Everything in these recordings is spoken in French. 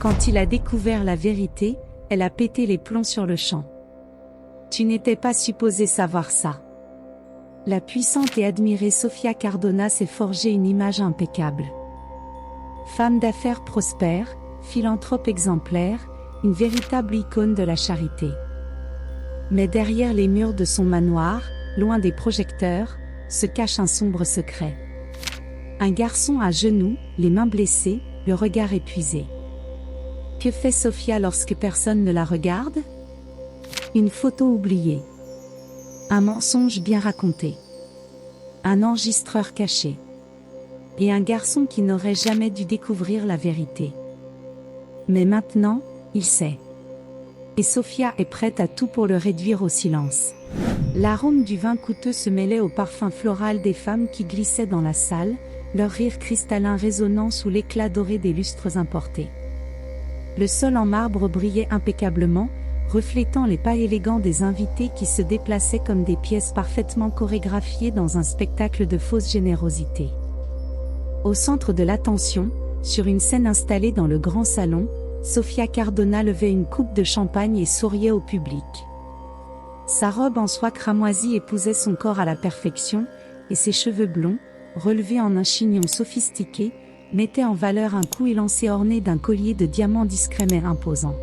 Quand il a découvert la vérité, elle a pété les plombs sur le champ. Tu n'étais pas supposé savoir ça. La puissante et admirée Sofia Cardona s'est forgé une image impeccable. Femme d'affaires prospère, philanthrope exemplaire, une véritable icône de la charité. Mais derrière les murs de son manoir, loin des projecteurs, se cache un sombre secret. Un garçon à genoux, les mains blessées, le regard épuisé. Que fait Sofia lorsque personne ne la regarde? Une photo oubliée. Un mensonge bien raconté. Un enregistreur caché. Et un garçon qui n'aurait jamais dû découvrir la vérité. Mais maintenant, il sait. Et Sofia est prête à tout pour le réduire au silence. L'arôme du vin coûteux se mêlait au parfum floral des femmes qui glissaient dans la salle, leur rire cristallin résonnant sous l'éclat doré des lustres importés. Le sol en marbre brillait impeccablement, reflétant les pas élégants des invités qui se déplaçaient comme des pièces parfaitement chorégraphiées dans un spectacle de fausse générosité. Au centre de l'attention, sur une scène installée dans le grand salon, Sofia Cardona levait une coupe de champagne et souriait au public. Sa robe en soie cramoisie épousait son corps à la perfection, et ses cheveux blonds, relevés en un chignon sophistiqué, mettaient en valeur un cou élancé orné d'un collier de diamants discret mais imposant.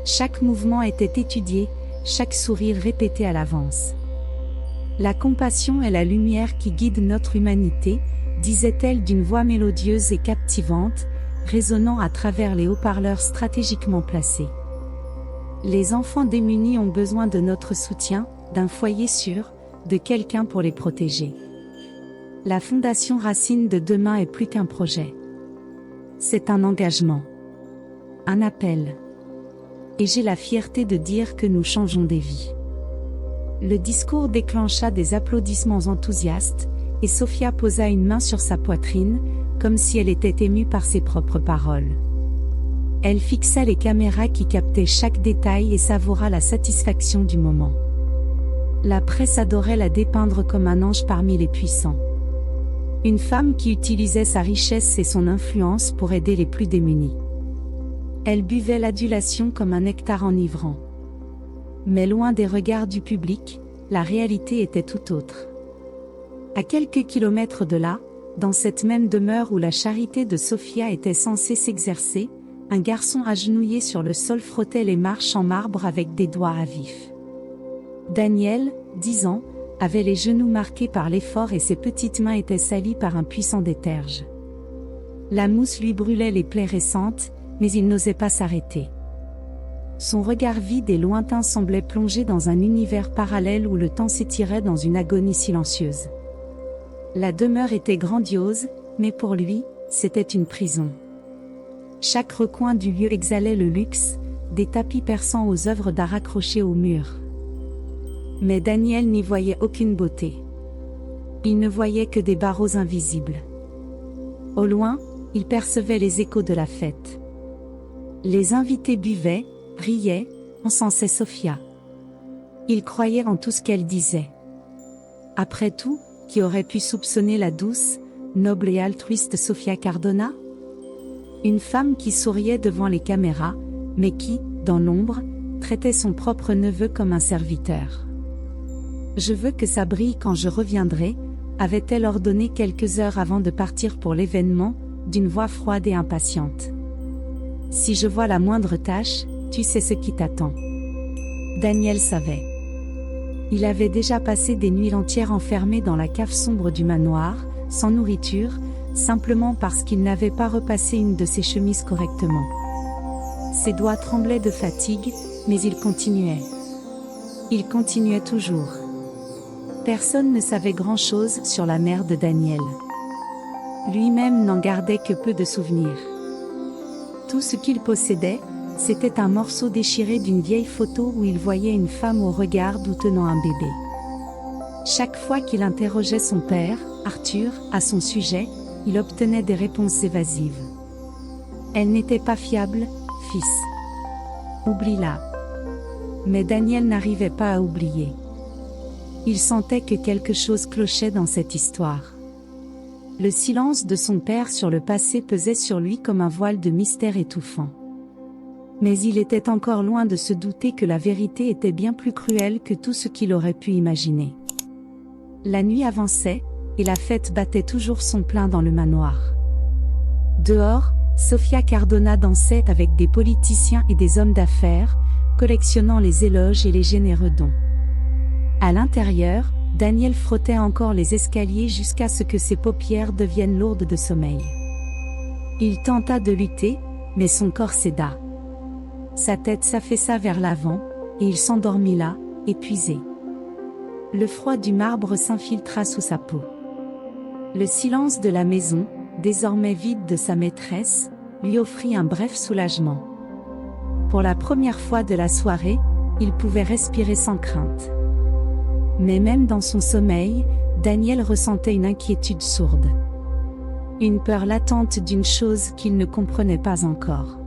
Chaque mouvement était étudié, chaque sourire répété à l'avance. La compassion est la lumière qui guide notre humanité, disait-elle d'une voix mélodieuse et captivante, résonnant à travers les haut-parleurs stratégiquement placés. Les enfants démunis ont besoin de notre soutien, d'un foyer sûr, de quelqu'un pour les protéger. La Fondation Racine de demain est plus qu'un projet. C'est un engagement. Un appel. Et j'ai la fierté de dire que nous changeons des vies. Le discours déclencha des applaudissements enthousiastes, et Sofia posa une main sur sa poitrine, comme si elle était émue par ses propres paroles. Elle fixa les caméras qui captaient chaque détail et savoura la satisfaction du moment. La presse adorait la dépeindre comme un ange parmi les puissants. Une femme qui utilisait sa richesse et son influence pour aider les plus démunis. Elle buvait l'adulation comme un nectar enivrant. Mais loin des regards du public, la réalité était tout autre. À quelques kilomètres de là, dans cette même demeure où la charité de Sofia était censée s'exercer, un garçon agenouillé sur le sol frottait les marches en marbre avec des doigts à vif. Daniel, 10 ans, avait les genoux marqués par l'effort et ses petites mains étaient salies par un puissant déterge. La mousse lui brûlait les plaies récentes, mais il n'osait pas s'arrêter. Son regard vide et lointain semblait plongé dans un univers parallèle où le temps s'étirait dans une agonie silencieuse. La demeure était grandiose, mais pour lui, c'était une prison. Chaque recoin du lieu exhalait le luxe, des tapis persans aux œuvres d'art accrochées au mur. Mais Daniel n'y voyait aucune beauté. Il ne voyait que des barreaux invisibles. Au loin, il percevait les échos de la fête. Les invités buvaient, riaient, encensaient Sofia. Il croyait en tout ce qu'elle disait. Après tout, qui aurait pu soupçonner la douce, noble et altruiste Sofia Cardona? Une femme qui souriait devant les caméras, mais qui, dans l'ombre, traitait son propre neveu comme un serviteur. « Je veux que ça brille quand je reviendrai », avait-elle ordonné quelques heures avant de partir pour l'événement, d'une voix froide et impatiente. « Si je vois la moindre tache, tu sais ce qui t'attend. » Daniel savait. Il avait déjà passé des nuits entières enfermé dans la cave sombre du manoir, sans nourriture, simplement parce qu'il n'avait pas repassé une de ses chemises correctement. Ses doigts tremblaient de fatigue, mais il continuait. Il continuait toujours. Personne ne savait grand-chose sur la mère de Daniel. Lui-même n'en gardait que peu de souvenirs. Tout ce qu'il possédait, c'était un morceau déchiré d'une vieille photo où il voyait une femme au regard doux tenant un bébé. Chaque fois qu'il interrogeait son père, Arthur, à son sujet, il obtenait des réponses évasives. Elle n'était pas fiable, fils. Oublie-la. Mais Daniel n'arrivait pas à oublier. Il sentait que quelque chose clochait dans cette histoire. Le silence de son père sur le passé pesait sur lui comme un voile de mystère étouffant. Mais il était encore loin de se douter que la vérité était bien plus cruelle que tout ce qu'il aurait pu imaginer. La nuit avançait, et la fête battait toujours son plein dans le manoir. Dehors, Sofia Cardona dansait avec des politiciens et des hommes d'affaires, collectionnant les éloges et les généreux dons. À l'intérieur, Daniel frottait encore les escaliers jusqu'à ce que ses paupières deviennent lourdes de sommeil. Il tenta de lutter, mais son corps céda. Sa tête s'affaissa vers l'avant, et il s'endormit là, épuisé. Le froid du marbre s'infiltra sous sa peau. Le silence de la maison, désormais vide de sa maîtresse, lui offrit un bref soulagement. Pour la première fois de la soirée, il pouvait respirer sans crainte. Mais même dans son sommeil, Daniel ressentait une inquiétude sourde. Une peur latente d'une chose qu'il ne comprenait pas encore.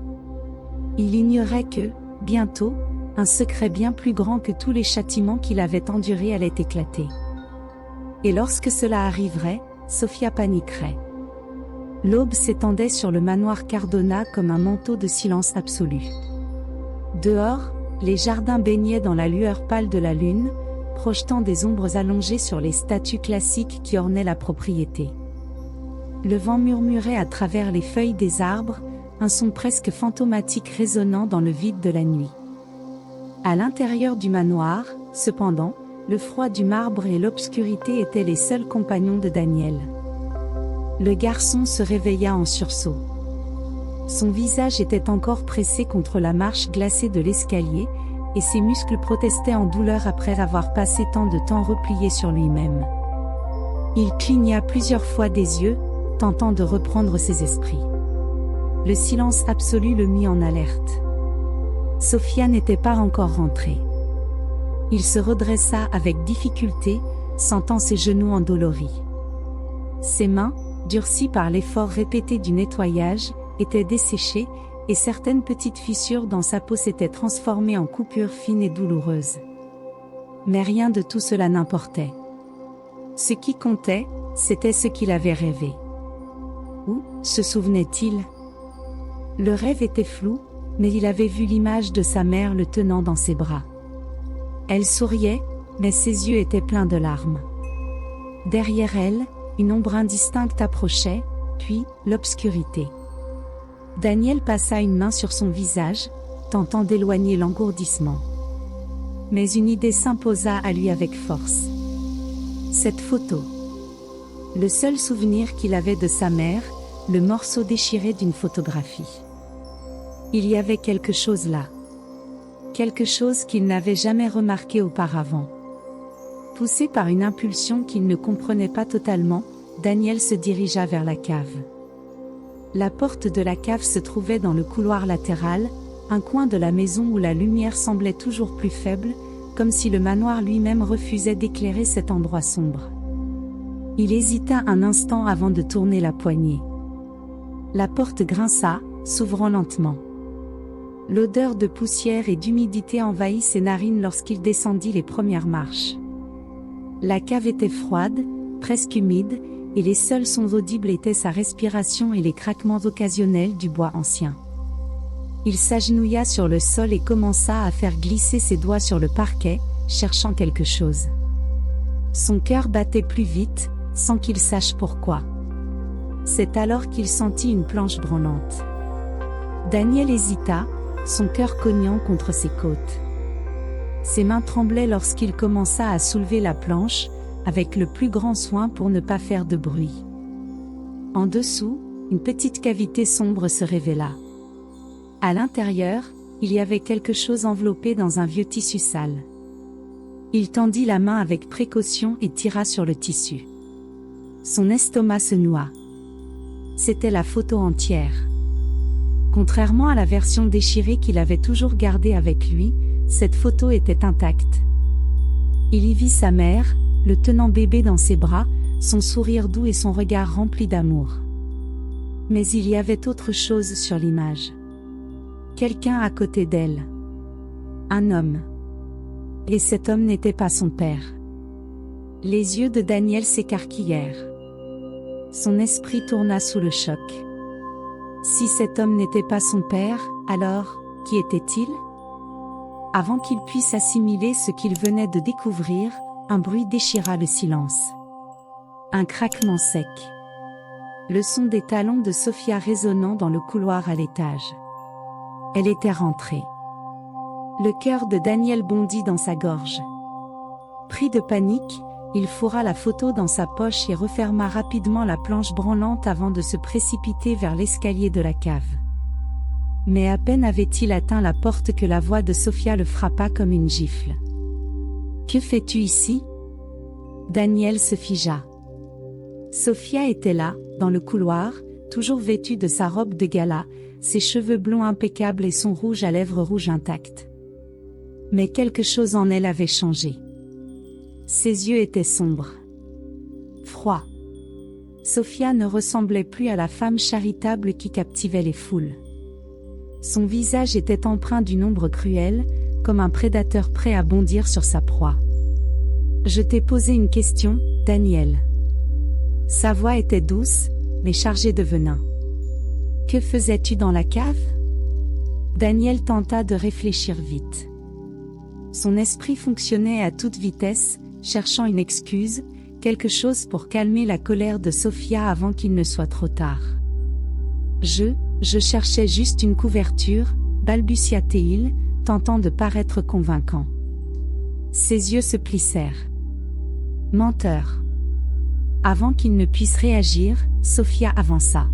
Il ignorait que, bientôt, un secret bien plus grand que tous les châtiments qu'il avait endurés allait éclater. Et lorsque cela arriverait, Sofia paniquerait. L'aube s'étendait sur le manoir Cardona comme un manteau de silence absolu. Dehors, les jardins baignaient dans la lueur pâle de la lune, projetant des ombres allongées sur les statues classiques qui ornaient la propriété. Le vent murmurait à travers les feuilles des arbres, un son presque fantomatique résonnant dans le vide de la nuit. À l'intérieur du manoir, cependant, le froid du marbre et l'obscurité étaient les seuls compagnons de Daniel. Le garçon se réveilla en sursaut. Son visage était encore pressé contre la marche glacée de l'escalier, et ses muscles protestaient en douleur après avoir passé tant de temps replié sur lui-même. Il cligna plusieurs fois des yeux, tentant de reprendre ses esprits. Le silence absolu le mit en alerte. Sofia n'était pas encore rentrée. Il se redressa avec difficulté, sentant ses genoux endoloris. Ses mains, durcies par l'effort répété du nettoyage, étaient desséchées, et certaines petites fissures dans sa peau s'étaient transformées en coupures fines et douloureuses. Mais rien de tout cela n'importait. Ce qui comptait, c'était ce qu'il avait rêvé. Où se souvenait-il? Le rêve était flou, mais il avait vu l'image de sa mère le tenant dans ses bras. Elle souriait, mais ses yeux étaient pleins de larmes. Derrière elle, une ombre indistincte approchait, puis l'obscurité. Daniel passa une main sur son visage, tentant d'éloigner l'engourdissement. Mais une idée s'imposa à lui avec force. Cette photo. Le seul souvenir qu'il avait de sa mère, le morceau déchiré d'une photographie. Il y avait quelque chose là. Quelque chose qu'il n'avait jamais remarqué auparavant. Poussé par une impulsion qu'il ne comprenait pas totalement, Daniel se dirigea vers la cave. La porte de la cave se trouvait dans le couloir latéral, un coin de la maison où la lumière semblait toujours plus faible, comme si le manoir lui-même refusait d'éclairer cet endroit sombre. Il hésita un instant avant de tourner la poignée. La porte grinça, s'ouvrant lentement. L'odeur de poussière et d'humidité envahit ses narines lorsqu'il descendit les premières marches. La cave était froide, presque humide, et les seuls sons audibles étaient sa respiration et les craquements occasionnels du bois ancien. Il s'agenouilla sur le sol et commença à faire glisser ses doigts sur le parquet, cherchant quelque chose. Son cœur battait plus vite, sans qu'il sache pourquoi. C'est alors qu'il sentit une planche branlante. Daniel hésita, son cœur cognant contre ses côtes. Ses mains tremblaient lorsqu'il commença à soulever la planche, avec le plus grand soin pour ne pas faire de bruit. En dessous, une petite cavité sombre se révéla. À l'intérieur, il y avait quelque chose enveloppé dans un vieux tissu sale. Il tendit la main avec précaution et tira sur le tissu. Son estomac se noua. C'était la photo entière. Contrairement à la version déchirée qu'il avait toujours gardée avec lui, cette photo était intacte. Il y vit sa mère, le tenant bébé dans ses bras, son sourire doux et son regard rempli d'amour. Mais il y avait autre chose sur l'image. Quelqu'un à côté d'elle. Un homme. Et cet homme n'était pas son père. Les yeux de Daniel s'écarquillèrent. Son esprit tourna sous le choc. Si cet homme n'était pas son père, alors, qui était-il? Avant qu'il puisse assimiler ce qu'il venait de découvrir, un bruit déchira le silence. Un craquement sec. Le son des talons de Sophia résonnant dans le couloir à l'étage. Elle était rentrée. Le cœur de Daniel bondit dans sa gorge. Pris de panique, il fourra la photo dans sa poche et referma rapidement la planche branlante avant de se précipiter vers l'escalier de la cave. Mais à peine avait-il atteint la porte que la voix de Sophia le frappa comme une gifle. « Que fais-tu ici ?» Daniel se figea. Sophia était là, dans le couloir, toujours vêtue de sa robe de gala, ses cheveux blonds impeccables et son rouge à lèvres rouge intact. Mais quelque chose en elle avait changé. Ses yeux étaient sombres. Froids. Sophia ne ressemblait plus à la femme charitable qui captivait les foules. Son visage était empreint d'une ombre cruelle, comme un prédateur prêt à bondir sur sa proie. « Je t'ai posé une question, Daniel. » Sa voix était douce, mais chargée de venin. « Que faisais-tu dans la cave ?» Daniel tenta de réfléchir vite. Son esprit fonctionnait à toute vitesse, cherchant une excuse, quelque chose pour calmer la colère de Sophia avant qu'il ne soit trop tard. Je cherchais juste une couverture, balbutia-t-il, tentant de paraître convaincant. Ses yeux se plissèrent. Menteur. Avant qu'il ne puisse réagir, Sophia avança.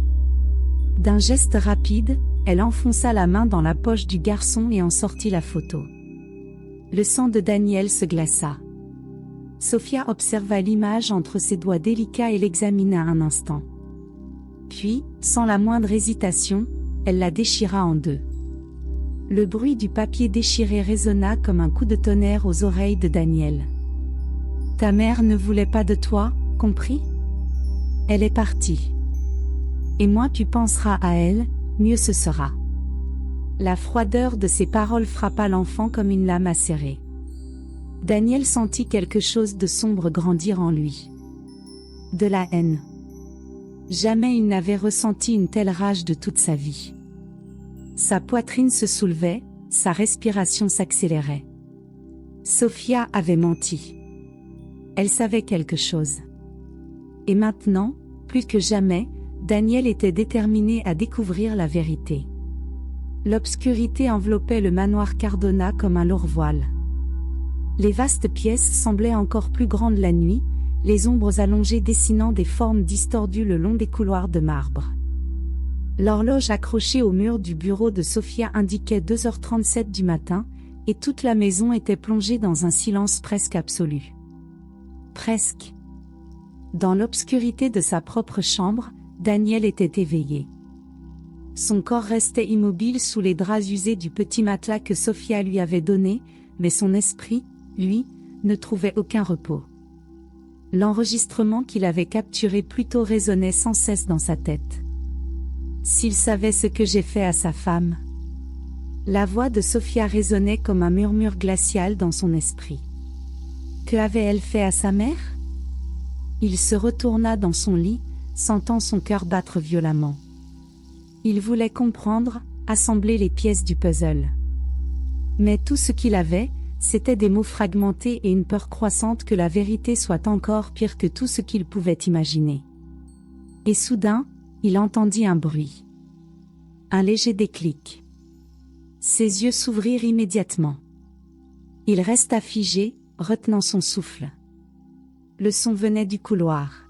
D'un geste rapide, elle enfonça la main dans la poche du garçon et en sortit la photo. Le sang de Daniel se glaça. Sophia observa l'image entre ses doigts délicats et l'examina un instant. Puis, sans la moindre hésitation, elle la déchira en deux. Le bruit du papier déchiré résonna comme un coup de tonnerre aux oreilles de Daniel. « Ta mère ne voulait pas de toi, compris ? Elle est partie. Et moins tu penseras à elle, mieux ce sera. » La froideur de ses paroles frappa l'enfant comme une lame acérée. Daniel sentit quelque chose de sombre grandir en lui. De la haine. Jamais il n'avait ressenti une telle rage de toute sa vie. Sa poitrine se soulevait, sa respiration s'accélérait. Sophia avait menti. Elle savait quelque chose. Et maintenant, plus que jamais, Daniel était déterminé à découvrir la vérité. L'obscurité enveloppait le manoir Cardona comme un lourd voile. Les vastes pièces semblaient encore plus grandes la nuit, les ombres allongées dessinant des formes distordues le long des couloirs de marbre. L'horloge accrochée au mur du bureau de Sophia indiquait 2h37 du matin, et toute la maison était plongée dans un silence presque absolu. Presque. Dans l'obscurité de sa propre chambre, Daniel était éveillé. Son corps restait immobile sous les draps usés du petit matelas que Sophia lui avait donné, mais son esprit, lui, ne trouvait aucun repos. L'enregistrement qu'il avait capturé plus tôt résonnait sans cesse dans sa tête. S'il savait ce que j'ai fait à sa femme. La voix de Sophia résonnait comme un murmure glacial dans son esprit. Que avait-elle fait à sa mère? Il se retourna dans son lit, sentant son cœur battre violemment. Il voulait comprendre, assembler les pièces du puzzle. Mais tout ce qu'il avait, c'étaient des mots fragmentés et une peur croissante que la vérité soit encore pire que tout ce qu'il pouvait imaginer. Et soudain, il entendit un bruit. Un léger déclic. Ses yeux s'ouvrirent immédiatement. Il resta figé, retenant son souffle. Le son venait du couloir.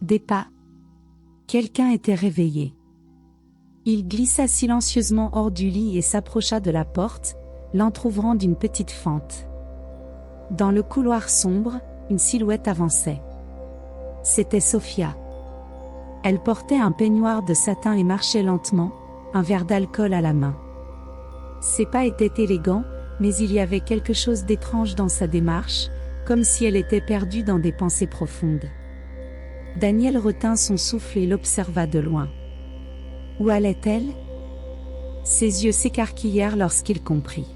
Des pas. Quelqu'un était réveillé. Il glissa silencieusement hors du lit et s'approcha de la porte, l'entr'ouvrant d'une petite fente. Dans le couloir sombre, une silhouette avançait. C'était Sophia. Elle portait un peignoir de satin et marchait lentement, un verre d'alcool à la main. Ses pas étaient élégants, mais il y avait quelque chose d'étrange dans sa démarche, comme si elle était perdue dans des pensées profondes. Daniel retint son souffle et l'observa de loin. Où allait-elle? Ses yeux s'écarquillèrent lorsqu'il comprit.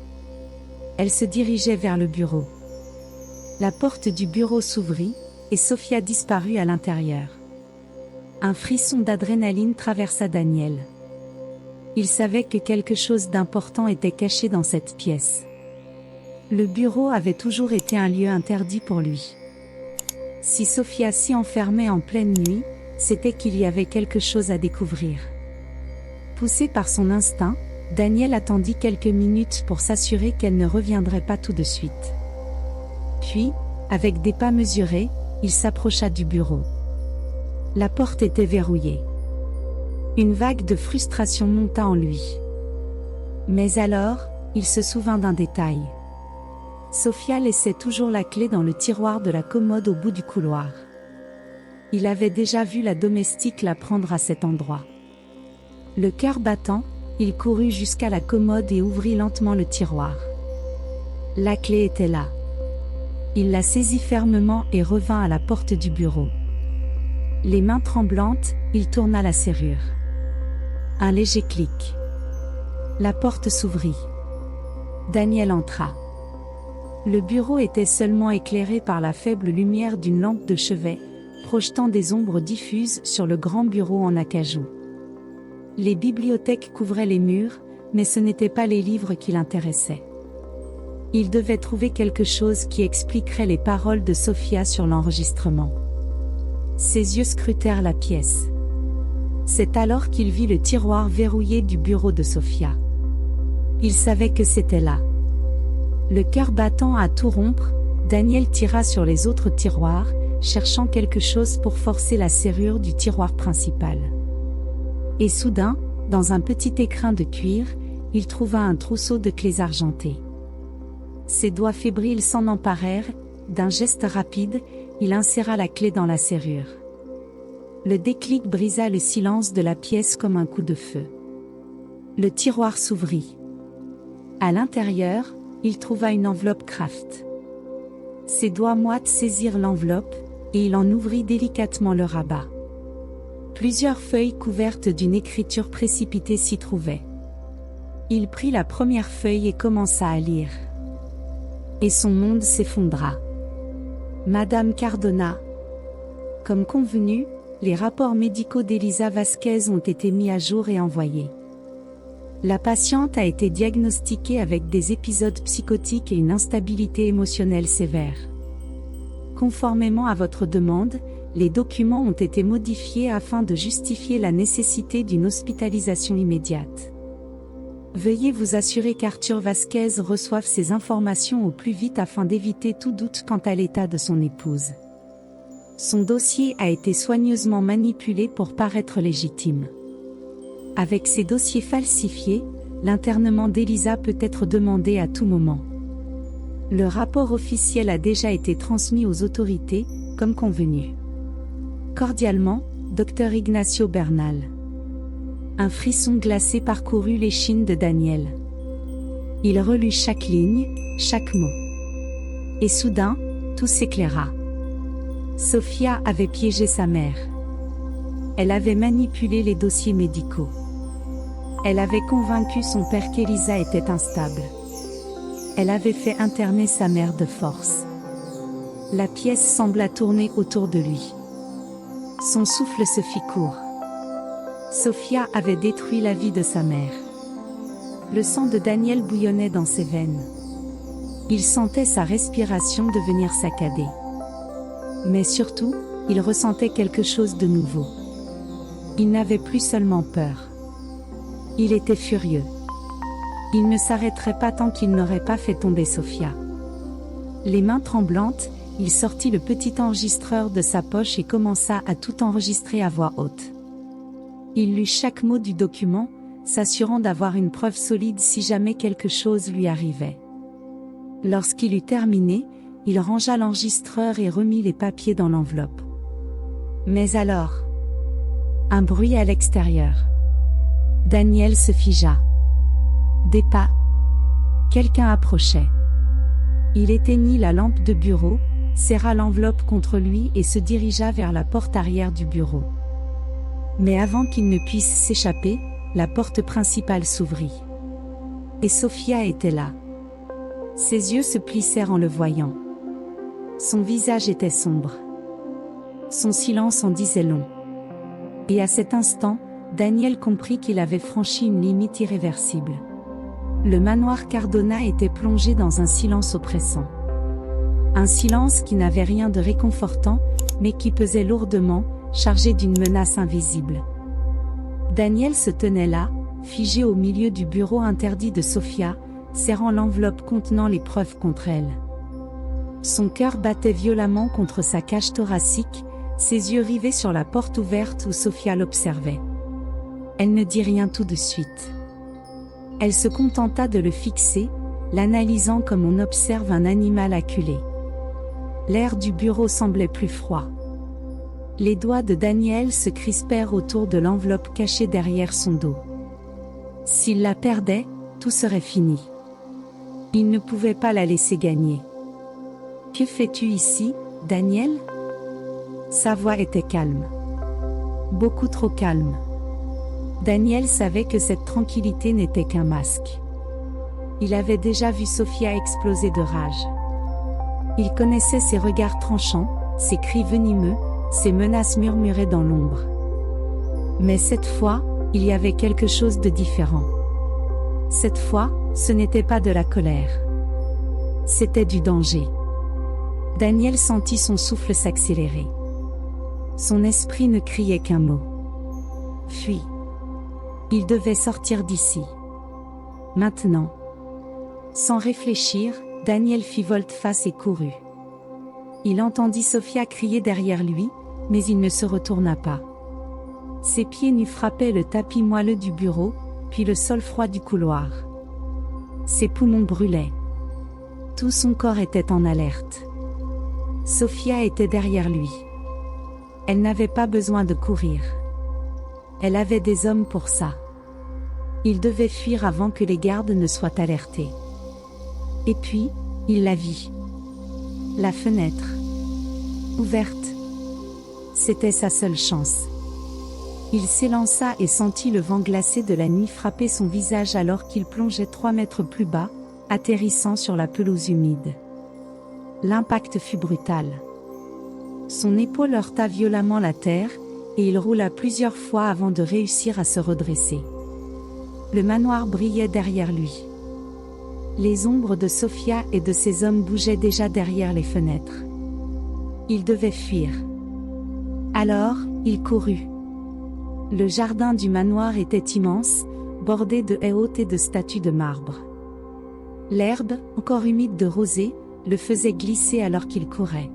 Elle se dirigeait vers le bureau. La porte du bureau s'ouvrit, et Sophia disparut à l'intérieur. Un frisson d'adrénaline traversa Daniel. Il savait que quelque chose d'important était caché dans cette pièce. Le bureau avait toujours été un lieu interdit pour lui. Si Sophia s'y enfermait en pleine nuit, c'était qu'il y avait quelque chose à découvrir. Poussé par son instinct, Daniel attendit quelques minutes pour s'assurer qu'elle ne reviendrait pas tout de suite. Puis, avec des pas mesurés, il s'approcha du bureau. La porte était verrouillée. Une vague de frustration monta en lui. Mais alors, il se souvint d'un détail. Sophia laissait toujours la clé dans le tiroir de la commode au bout du couloir. Il avait déjà vu la domestique la prendre à cet endroit. Le cœur battant, il courut jusqu'à la commode et ouvrit lentement le tiroir. La clé était là. Il la saisit fermement et revint à la porte du bureau. Les mains tremblantes, il tourna la serrure. Un léger clic. La porte s'ouvrit. Daniel entra. Le bureau était seulement éclairé par la faible lumière d'une lampe de chevet, projetant des ombres diffuses sur le grand bureau en acajou. Les bibliothèques couvraient les murs, mais ce n'étaient pas les livres qui l'intéressaient. Il devait trouver quelque chose qui expliquerait les paroles de Sophia sur l'enregistrement. Ses yeux scrutèrent la pièce. C'est alors qu'il vit le tiroir verrouillé du bureau de Sophia. Il savait que c'était là. Le cœur battant à tout rompre, Daniel tira sur les autres tiroirs, cherchant quelque chose pour forcer la serrure du tiroir principal. Et soudain, dans un petit écrin de cuir, il trouva un trousseau de clés argentées. Ses doigts fébriles s'en emparèrent, d'un geste rapide, il inséra la clé dans la serrure. Le déclic brisa le silence de la pièce comme un coup de feu. Le tiroir s'ouvrit. À l'intérieur, il trouva une enveloppe Kraft. Ses doigts moites saisirent l'enveloppe, et il en ouvrit délicatement le rabat. Plusieurs feuilles couvertes d'une écriture précipitée s'y trouvaient. Il prit la première feuille et commença à lire. Et son monde s'effondra. Madame Cardona. Comme convenu, les rapports médicaux d'Elisa Vasquez ont été mis à jour et envoyés. La patiente a été diagnostiquée avec des épisodes psychotiques et une instabilité émotionnelle sévère. Conformément à votre demande, les documents ont été modifiés afin de justifier la nécessité d'une hospitalisation immédiate. Veuillez vous assurer qu'Arthur Vasquez reçoive ces informations au plus vite afin d'éviter tout doute quant à l'état de son épouse. Son dossier a été soigneusement manipulé pour paraître légitime. Avec ces dossiers falsifiés, l'internement d'Elisa peut être demandé à tout moment. Le rapport officiel a déjà été transmis aux autorités, comme convenu. Cordialement, Dr Ignacio Bernal. Un frisson glacé parcourut l'échine de Daniel. Il relut chaque ligne, chaque mot. Et soudain, tout s'éclaira. Sophia avait piégé sa mère. Elle avait manipulé les dossiers médicaux. Elle avait convaincu son père qu'Elisa était instable. Elle avait fait interner sa mère de force. La pièce sembla tourner autour de lui. Son souffle se fit court. Sophia avait détruit la vie de sa mère. Le sang de Daniel bouillonnait dans ses veines. Il sentait sa respiration devenir saccadée. Mais surtout, il ressentait quelque chose de nouveau. Il n'avait plus seulement peur. Il était furieux. Il ne s'arrêterait pas tant qu'il n'aurait pas fait tomber Sophia. Les mains tremblantes, il sortit le petit enregistreur de sa poche et commença à tout enregistrer à voix haute. Il lut chaque mot du document, s'assurant d'avoir une preuve solide si jamais quelque chose lui arrivait. Lorsqu'il eut terminé, il rangea l'enregistreur et remit les papiers dans l'enveloppe. Mais alors, un bruit à l'extérieur. Daniel se figea. Des pas. Quelqu'un approchait. Il éteignit la lampe de bureau, serra l'enveloppe contre lui et se dirigea vers la porte arrière du bureau. Mais avant qu'il ne puisse s'échapper, la porte principale s'ouvrit. Et Sophia était là. Ses yeux se plissèrent en le voyant. Son visage était sombre. Son silence en disait long. Et à cet instant, Daniel comprit qu'il avait franchi une limite irréversible. Le manoir Cardona était plongé dans un silence oppressant. Un silence qui n'avait rien de réconfortant, mais qui pesait lourdement, chargé d'une menace invisible. Daniel se tenait là, figé au milieu du bureau interdit de Sophia, serrant l'enveloppe contenant les preuves contre elle. Son cœur battait violemment contre sa cage thoracique, ses yeux rivés sur la porte ouverte où Sophia l'observait. Elle ne dit rien tout de suite. Elle se contenta de le fixer, l'analysant comme on observe un animal acculé. L'air du bureau semblait plus froid. Les doigts de Daniel se crispèrent autour de l'enveloppe cachée derrière son dos. S'il la perdait, tout serait fini. Il ne pouvait pas la laisser gagner. « Que fais-tu ici, Daniel ?» Sa voix était calme. Beaucoup trop calme. Daniel savait que cette tranquillité n'était qu'un masque. Il avait déjà vu Sophia exploser de rage. Il connaissait ses regards tranchants, ses cris venimeux, ses menaces murmurées dans l'ombre. Mais cette fois, il y avait quelque chose de différent. Cette fois, ce n'était pas de la colère. C'était du danger. Daniel sentit son souffle s'accélérer. Son esprit ne criait qu'un mot. Fuis. Il devait sortir d'ici. Maintenant. Sans réfléchir, Daniel fit volte-face et courut. Il entendit Sophia crier derrière lui, mais il ne se retourna pas. Ses pieds nus frappaient le tapis moelleux du bureau, puis le sol froid du couloir. Ses poumons brûlaient. Tout son corps était en alerte. Sophia était derrière lui. Elle n'avait pas besoin de courir. Elle avait des hommes pour ça. Il devait fuir avant que les gardes ne soient alertés. Et puis, il la vit. La fenêtre. Ouverte. C'était sa seule chance. Il s'élança et sentit le vent glacé de la nuit frapper son visage alors qu'il plongeait 3 mètres plus bas, atterrissant sur la pelouse humide. L'impact fut brutal. Son épaule heurta violemment la terre, et il roula plusieurs fois avant de réussir à se redresser. Le manoir brillait derrière lui. Les ombres de Sophia et de ses hommes bougeaient déjà derrière les fenêtres. Il devait fuir. Alors, il courut. Le jardin du manoir était immense, bordé de haies hautes et de statues de marbre. L'herbe, encore humide de rosée, le faisait glisser alors qu'il courait.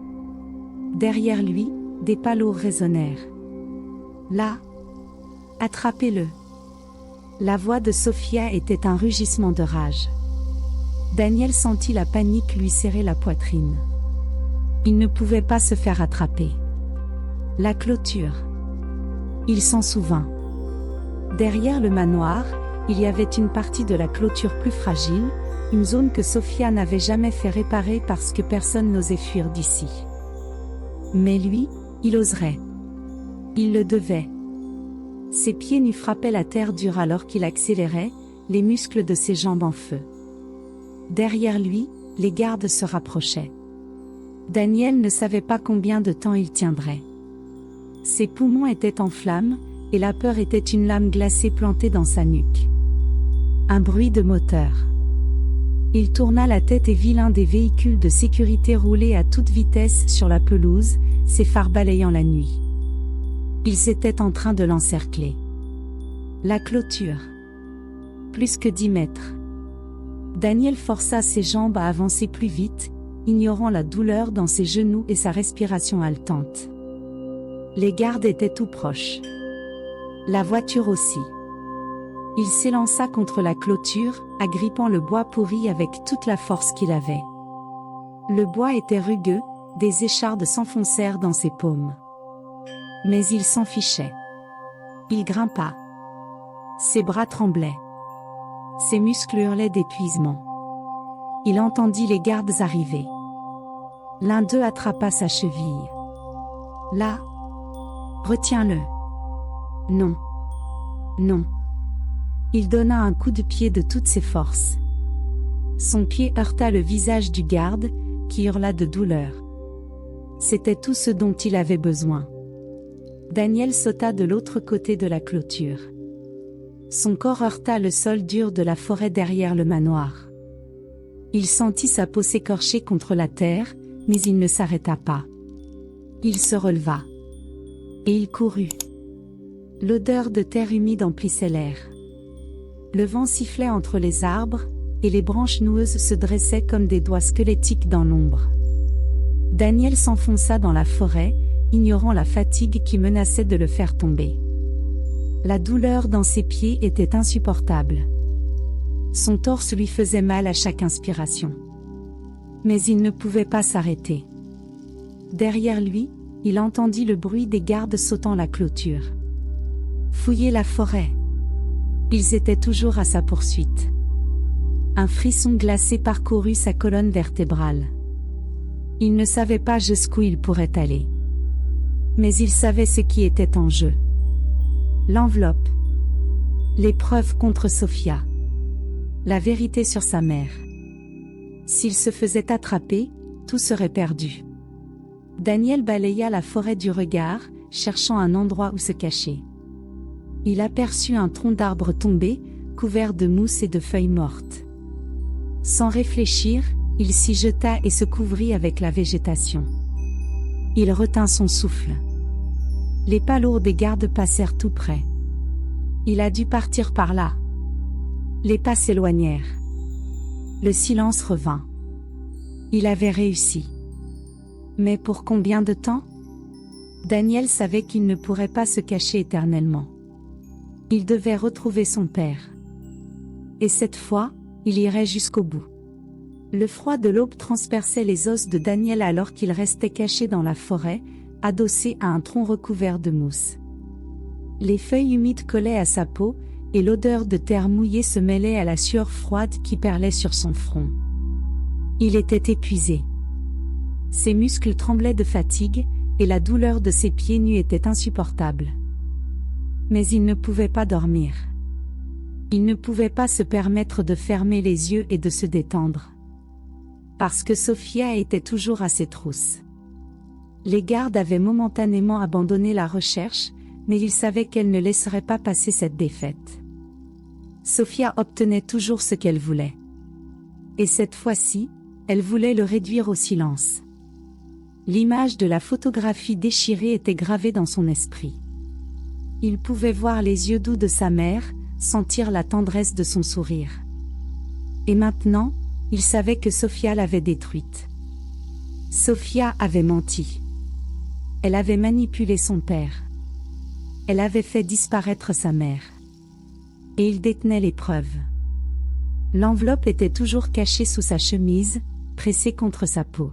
Derrière lui, des pas lourds résonnèrent. Là. Attrapez-le. La voix de Sophia était un rugissement de rage. Daniel sentit la panique lui serrer la poitrine. Il ne pouvait pas se faire attraper. La clôture. Il s'en souvint. Derrière le manoir, il y avait une partie de la clôture plus fragile, une zone que Sophia n'avait jamais fait réparer parce que personne n'osait fuir d'ici. Mais lui, il oserait. Il le devait. Ses pieds nus frappaient la terre dure alors qu'il accélérait, les muscles de ses jambes en feu. Derrière lui, les gardes se rapprochaient. Daniel ne savait pas combien de temps il tiendrait. Ses poumons étaient en flammes, et la peur était une lame glacée plantée dans sa nuque. Un bruit de moteur. Il tourna la tête et vit l'un des véhicules de sécurité rouler à toute vitesse sur la pelouse, ses phares balayant la nuit. Ils étaient en train de l'encercler. La clôture. Plus que 10 mètres. Daniel força ses jambes à avancer plus vite, ignorant la douleur dans ses genoux et sa respiration haletante. Les gardes étaient tout proches. La voiture aussi. Il s'élança contre la clôture, agrippant le bois pourri avec toute la force qu'il avait. Le bois était rugueux, des échardes s'enfoncèrent dans ses paumes. Mais il s'en fichait. Il grimpa. Ses bras tremblaient. Ses muscles hurlaient d'épuisement. Il entendit les gardes arriver. L'un d'eux attrapa sa cheville. Là. Retiens-le. Non. Non. Il donna un coup de pied de toutes ses forces. Son pied heurta le visage du garde, qui hurla de douleur. C'était tout ce dont il avait besoin. Daniel sauta de l'autre côté de la clôture. Son corps heurta le sol dur de la forêt derrière le manoir. Il sentit sa peau s'écorcher contre la terre, mais il ne s'arrêta pas. Il se releva. Et il courut. L'odeur de terre humide emplissait l'air. Le vent sifflait entre les arbres, et les branches noueuses se dressaient comme des doigts squelettiques dans l'ombre. Daniel s'enfonça dans la forêt, ignorant la fatigue qui menaçait de le faire tomber. La douleur dans ses pieds était insupportable. Son torse lui faisait mal à chaque inspiration. Mais il ne pouvait pas s'arrêter. Derrière lui, il entendit le bruit des gardes sautant la clôture. Fouiller la forêt. Ils étaient toujours à sa poursuite. Un frisson glacé parcourut sa colonne vertébrale. Il ne savait pas jusqu'où il pourrait aller. Mais il savait ce qui était en jeu. L'enveloppe. L'épreuve contre Sophia. La vérité sur sa mère. S'il se faisait attraper, tout serait perdu. Daniel balaya la forêt du regard, cherchant un endroit où se cacher. Il aperçut un tronc d'arbre tombé, couvert de mousse et de feuilles mortes. Sans réfléchir, il s'y jeta et se couvrit avec la végétation. Il retint son souffle. Les pas lourds des gardes passèrent tout près. Il a dû partir par là. Les pas s'éloignèrent. Le silence revint. Il avait réussi. Mais pour combien de temps? Daniel savait qu'il ne pourrait pas se cacher éternellement. Il devait retrouver son père. Et cette fois, il irait jusqu'au bout. Le froid de l'aube transperçait les os de Daniel alors qu'il restait caché dans la forêt, adossé à un tronc recouvert de mousse. Les feuilles humides collaient à sa peau, et l'odeur de terre mouillée se mêlait à la sueur froide qui perlait sur son front. Il était épuisé. Ses muscles tremblaient de fatigue, et la douleur de ses pieds nus était insupportable. Mais il ne pouvait pas dormir. Il ne pouvait pas se permettre de fermer les yeux et de se détendre. Parce que Sophia était toujours à ses trousses. Les gardes avaient momentanément abandonné la recherche, mais il savait qu'elle ne laisserait pas passer cette défaite. Sophia obtenait toujours ce qu'elle voulait. Et cette fois-ci, elle voulait le réduire au silence. L'image de la photographie déchirée était gravée dans son esprit. Il pouvait voir les yeux doux de sa mère, sentir la tendresse de son sourire. Et maintenant, il savait que Sophia l'avait détruite. Sophia avait menti. Elle avait manipulé son père. Elle avait fait disparaître sa mère. Et il détenait les preuves. L'enveloppe était toujours cachée sous sa chemise, pressée contre sa peau.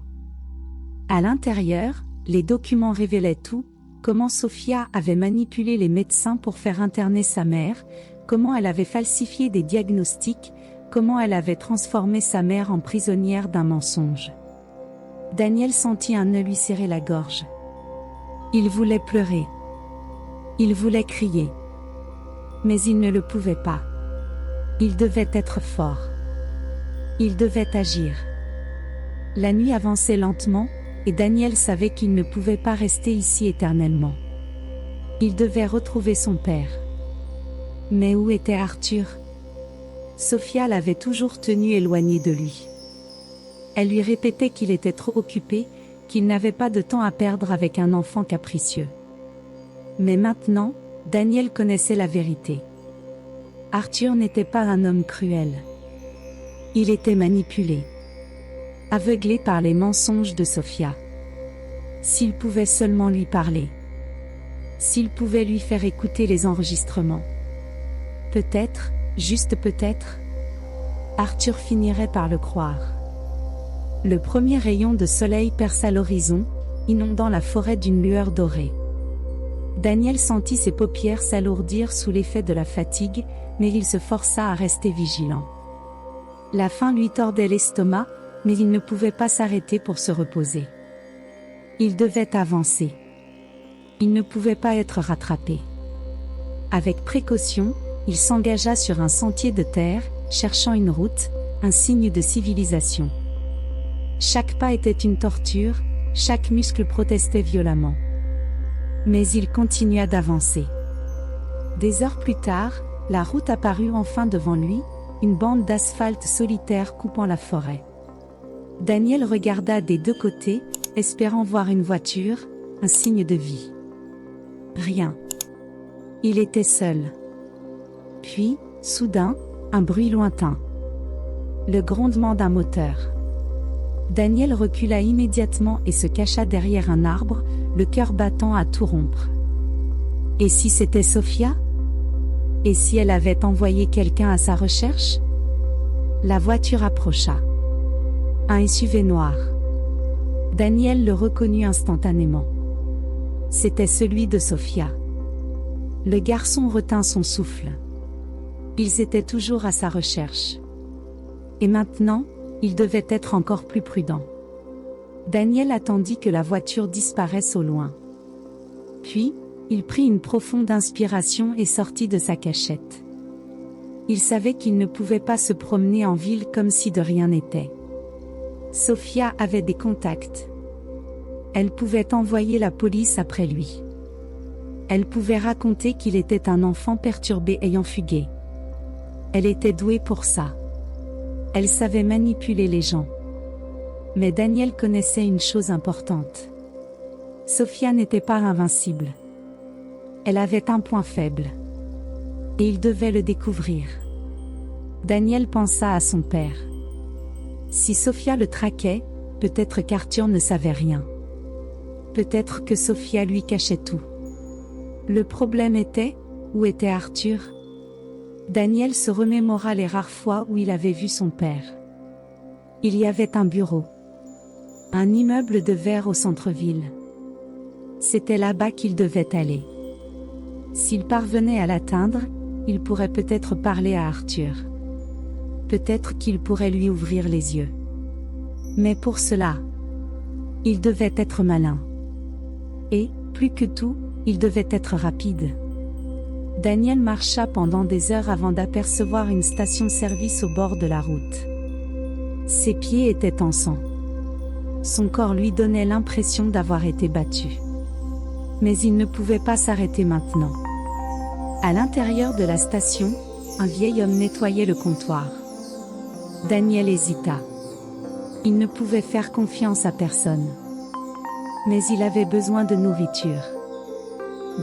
À l'intérieur, les documents révélaient tout, comment Sophia avait manipulé les médecins pour faire interner sa mère, comment elle avait falsifié des diagnostics, comment elle avait transformé sa mère en prisonnière d'un mensonge. Daniel sentit un nœud lui serrer la gorge. Il voulait pleurer. Il voulait crier. Mais il ne le pouvait pas. Il devait être fort. Il devait agir. La nuit avançait lentement, et Daniel savait qu'il ne pouvait pas rester ici éternellement. Il devait retrouver son père. Mais où était Arthur? Sophia l'avait toujours tenu éloigné de lui. Elle lui répétait qu'il était trop occupé, qu'il n'avait pas de temps à perdre avec un enfant capricieux. Mais maintenant, Daniel connaissait la vérité. Arthur n'était pas un homme cruel. Il était manipulé. Aveuglé par les mensonges de Sophia. S'il pouvait seulement lui parler. S'il pouvait lui faire écouter les enregistrements. Peut-être, juste peut-être, Arthur finirait par le croire. Le premier rayon de soleil perça l'horizon, inondant la forêt d'une lueur dorée. Daniel sentit ses paupières s'alourdir sous l'effet de la fatigue, mais il se força à rester vigilant. La faim lui tordait l'estomac, mais il ne pouvait pas s'arrêter pour se reposer. Il devait avancer. Il ne pouvait pas être rattrapé. Avec précaution, il s'engagea sur un sentier de terre, cherchant une route, un signe de civilisation. Chaque pas était une torture, chaque muscle protestait violemment. Mais il continua d'avancer. Des heures plus tard, la route apparut enfin devant lui, une bande d'asphalte solitaire coupant la forêt. Daniel regarda des deux côtés, espérant voir une voiture, un signe de vie. Rien. Il était seul. Puis, soudain, un bruit lointain. Le grondement d'un moteur. Daniel recula immédiatement et se cacha derrière un arbre, le cœur battant à tout rompre. Et si c'était Sophia? Et si elle avait envoyé quelqu'un à sa recherche? La voiture approcha. Un SUV noir. Daniel le reconnut instantanément. C'était celui de Sophia. Le garçon retint son souffle. Ils étaient toujours à sa recherche. Et maintenant, il devait être encore plus prudent. Daniel attendit que la voiture disparaisse au loin. Puis, il prit une profonde inspiration et sortit de sa cachette. Il savait qu'il ne pouvait pas se promener en ville comme si de rien n'était. Sophia avait des contacts. Elle pouvait envoyer la police après lui. Elle pouvait raconter qu'il était un enfant perturbé ayant fugué. Elle était douée pour ça. Elle savait manipuler les gens. Mais Daniel connaissait une chose importante. Sophia n'était pas invincible. Elle avait un point faible. Et il devait le découvrir. Daniel pensa à son père. Si Sophia le traquait, peut-être qu'Arthur ne savait rien. Peut-être que Sophia lui cachait tout. Le problème était, où était Arthur? Daniel se remémora les rares fois où il avait vu son père. Il y avait un bureau. Un immeuble de verre au centre-ville. C'était là-bas qu'il devait aller. S'il parvenait à l'atteindre, il pourrait peut-être parler à Arthur. Peut-être qu'il pourrait lui ouvrir les yeux. Mais pour cela, il devait être malin. Et, plus que tout, il devait être rapide. Daniel marcha pendant des heures avant d'apercevoir une station-service au bord de la route. Ses pieds étaient en sang. Son corps lui donnait l'impression d'avoir été battu. Mais il ne pouvait pas s'arrêter maintenant. À l'intérieur de la station, un vieil homme nettoyait le comptoir. Daniel hésita. Il ne pouvait faire confiance à personne. Mais il avait besoin de nourriture.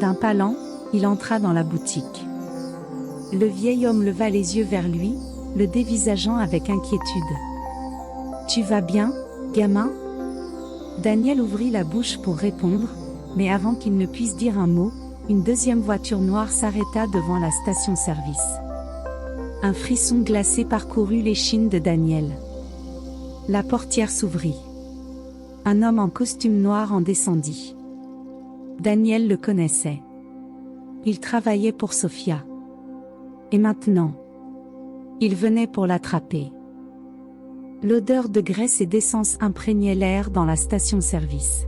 D'un pas lent, il entra dans la boutique. Le vieil homme leva les yeux vers lui, le dévisageant avec inquiétude. « Tu vas bien, gamin ?» Daniel ouvrit la bouche pour répondre, mais avant qu'il ne puisse dire un mot, une deuxième voiture noire s'arrêta devant la station-service. Un frisson glacé parcourut l'échine de Daniel. La portière s'ouvrit. Un homme en costume noir en descendit. Daniel le connaissait. Il travaillait pour Sophia. Et maintenant, il venait pour l'attraper. L'odeur de graisse et d'essence imprégnait l'air dans la station-service.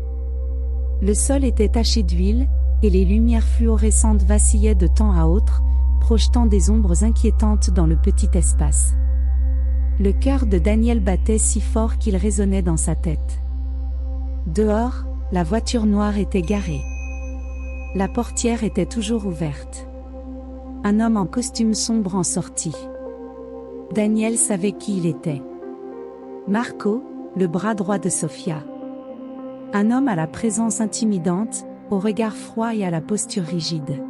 Le sol était taché d'huile, et les lumières fluorescentes vacillaient de temps à autre, projetant des ombres inquiétantes dans le petit espace. Le cœur de Daniel battait si fort qu'il résonnait dans sa tête. Dehors, la voiture noire était garée. La portière était toujours ouverte. Un homme en costume sombre en sortit. Daniel savait qui il était. Marco, le bras droit de Sophia. Un homme à la présence intimidante, au regard froid et à la posture rigide.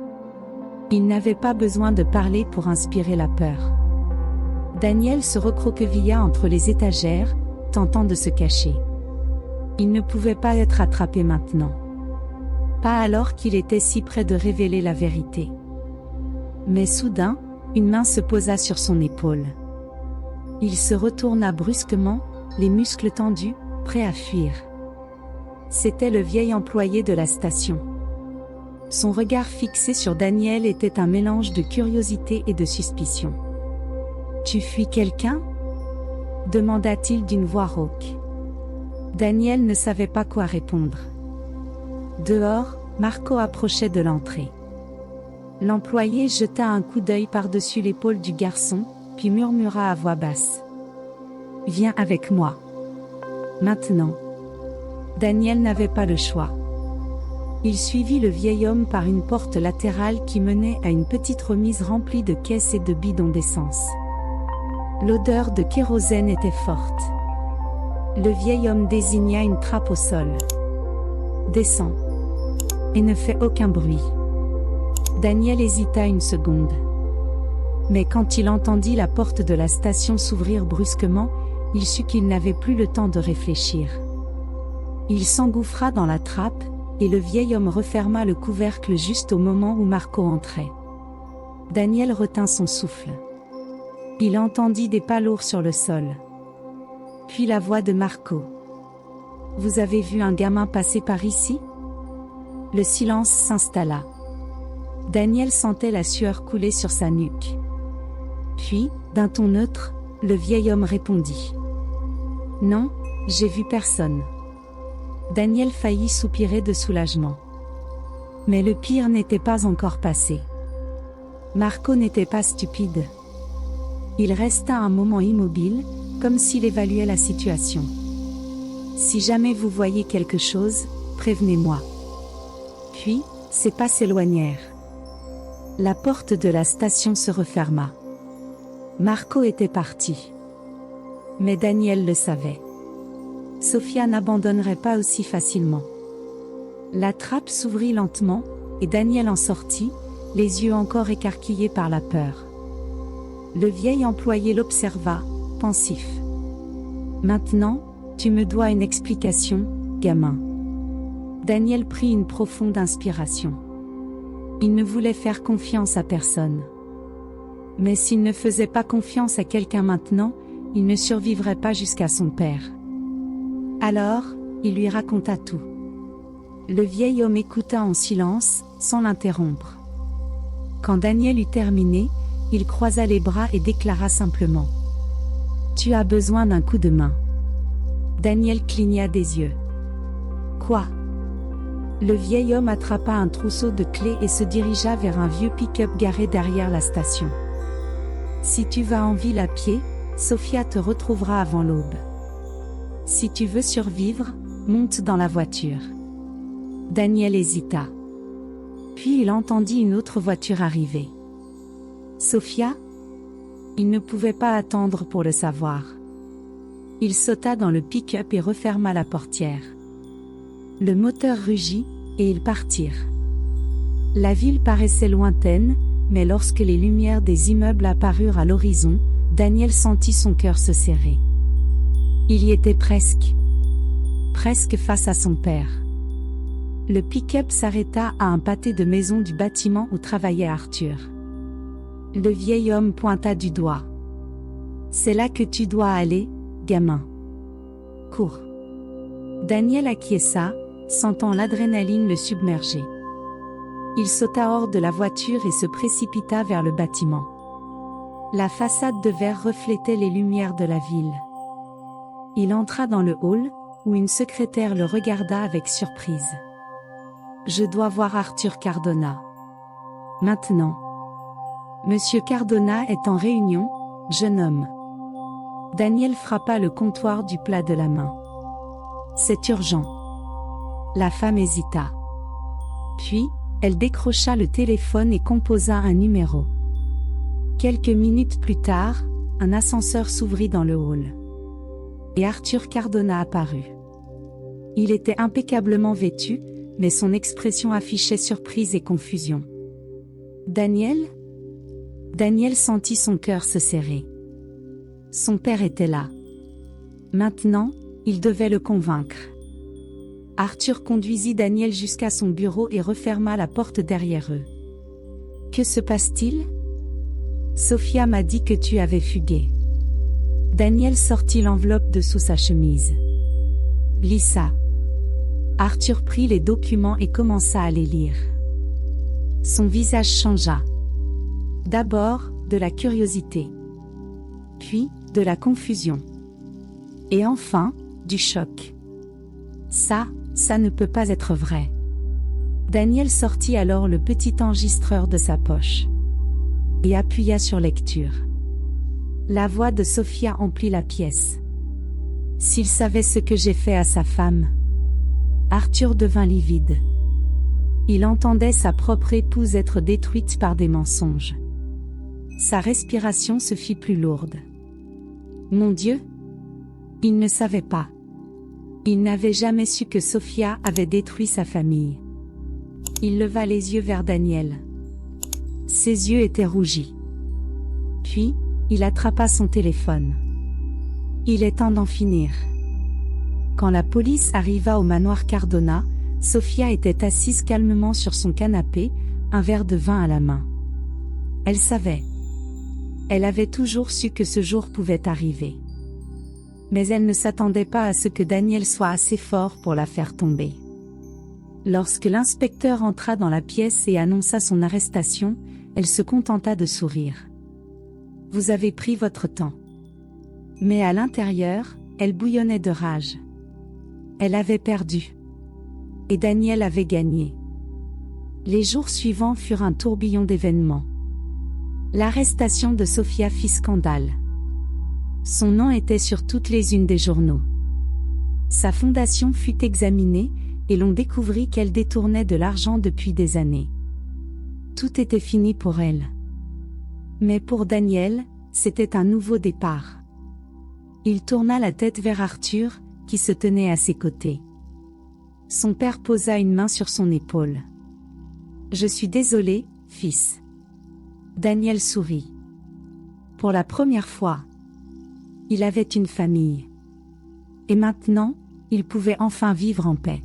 Il n'avait pas besoin de parler pour inspirer la peur. Daniel se recroquevilla entre les étagères, tentant de se cacher. Il ne pouvait pas être attrapé maintenant. Pas alors qu'il était si près de révéler la vérité. Mais soudain, une main se posa sur son épaule. Il se retourna brusquement, les muscles tendus, prêt à fuir. C'était le vieil employé de la station. Son regard fixé sur Daniel était un mélange de curiosité et de suspicion. « Tu fuis quelqu'un ?» demanda-t-il d'une voix rauque. Daniel ne savait pas quoi répondre. Dehors, Marco approchait de l'entrée. L'employé jeta un coup d'œil par-dessus l'épaule du garçon, puis murmura à voix basse. « Viens avec moi. Maintenant. » Daniel n'avait pas le choix. Il suivit le vieil homme par une porte latérale qui menait à une petite remise remplie de caisses et de bidons d'essence. L'odeur de kérosène était forte. Le vieil homme désigna une trappe au sol. « Descends. Et ne fais aucun bruit. » Daniel hésita une seconde. Mais quand il entendit la porte de la station s'ouvrir brusquement, il sut qu'il n'avait plus le temps de réfléchir. Il s'engouffra dans la trappe, et le vieil homme referma le couvercle juste au moment où Marco entrait. Daniel retint son souffle. Il entendit des pas lourds sur le sol. Puis la voix de Marco. « Vous avez vu un gamin passer par ici ?» Le silence s'installa. Daniel sentait la sueur couler sur sa nuque. Puis, d'un ton neutre, le vieil homme répondit. « Non, j'ai vu personne. » Daniel faillit soupirer de soulagement. Mais le pire n'était pas encore passé. Marco n'était pas stupide. Il resta un moment immobile, comme s'il évaluait la situation. « Si jamais vous voyez quelque chose, prévenez-moi. » Puis, ses pas s'éloignèrent. La porte de la station se referma. Marco était parti. Mais Daniel le savait. Sofia n'abandonnerait pas aussi facilement. La trappe s'ouvrit lentement, et Daniel en sortit, les yeux encore écarquillés par la peur. Le vieil employé l'observa, pensif. « Maintenant, tu me dois une explication, gamin. » Daniel prit une profonde inspiration. Il ne voulait faire confiance à personne. Mais s'il ne faisait pas confiance à quelqu'un maintenant, il ne survivrait pas jusqu'à son père. Alors, il lui raconta tout. Le vieil homme écouta en silence, sans l'interrompre. Quand Daniel eut terminé, il croisa les bras et déclara simplement. « Tu as besoin d'un coup de main. » Daniel cligna des yeux. « Quoi ?» Le vieil homme attrapa un trousseau de clés et se dirigea vers un vieux pick-up garé derrière la station. « Si tu vas en ville à pied, Sofia te retrouvera avant l'aube. Si tu veux survivre, monte dans la voiture. » Daniel hésita. Puis il entendit une autre voiture arriver. Sofia ? Il ne pouvait pas attendre pour le savoir. Il sauta dans le pick-up et referma la portière. Le moteur rugit, et ils partirent. La ville paraissait lointaine, mais lorsque les lumières des immeubles apparurent à l'horizon, Daniel sentit son cœur se serrer. Il y était presque. Presque face à son père. Le pick-up s'arrêta à un pâté de maison du bâtiment où travaillait Arthur. Le vieil homme pointa du doigt. « C'est là que tu dois aller, gamin. Cours. » Daniel acquiesça, sentant l'adrénaline le submerger. Il sauta hors de la voiture et se précipita vers le bâtiment. La façade de verre reflétait les lumières de la ville. Il entra dans le hall, où une secrétaire le regarda avec surprise. « Je dois voir Arthur Cardona. Maintenant. » « Monsieur Cardona est en réunion, jeune homme. » Daniel frappa le comptoir du plat de la main. « C'est urgent. » La femme hésita. Puis, elle décrocha le téléphone et composa un numéro. Quelques minutes plus tard, un ascenseur s'ouvrit dans le hall. Et Arthur Cardona apparut. Il était impeccablement vêtu, mais son expression affichait surprise et confusion. « Daniel ?» Daniel sentit son cœur se serrer. Son père était là. Maintenant, il devait le convaincre. Arthur conduisit Daniel jusqu'à son bureau et referma la porte derrière eux. « Que se passe-t-il ? » Sofia m'a dit que tu avais fugué. Daniel sortit l'enveloppe de sous sa chemise. « Lis ça. » Arthur prit les documents et commença à les lire. Son visage changea. D'abord, de la curiosité. Puis, de la confusion. Et enfin, du choc. Ça ne peut pas être vrai. Daniel sortit alors le petit enregistreur de sa poche. Et appuya sur lecture. La voix de Sofia emplit la pièce. S'il savait ce que j'ai fait à sa femme. Arthur devint livide. Il entendait sa propre épouse être détruite par des mensonges. Sa respiration se fit plus lourde. Mon Dieu! Il ne savait pas. Il n'avait jamais su que Sophia avait détruit sa famille. Il leva les yeux vers Daniel. Ses yeux étaient rougis. Puis, il attrapa son téléphone. Il est temps d'en finir. Quand la police arriva au manoir Cardona, Sophia était assise calmement sur son canapé, un verre de vin à la main. Elle savait. Elle avait toujours su que ce jour pouvait arriver. Mais elle ne s'attendait pas à ce que Daniel soit assez fort pour la faire tomber. Lorsque l'inspecteur entra dans la pièce et annonça son arrestation, elle se contenta de sourire. Vous avez pris votre temps. Mais à l'intérieur, elle bouillonnait de rage. Elle avait perdu. Et Daniel avait gagné. Les jours suivants furent un tourbillon d'événements. L'arrestation de Sophia fit scandale. Son nom était sur toutes les unes des journaux. Sa fondation fut examinée, et l'on découvrit qu'elle détournait de l'argent depuis des années. Tout était fini pour elle. Mais pour Daniel, c'était un nouveau départ. Il tourna la tête vers Arthur, qui se tenait à ses côtés. Son père posa une main sur son épaule. « Je suis désolé, fils. » Daniel sourit. Pour la première fois, il avait une famille. Et maintenant, il pouvait enfin vivre en paix.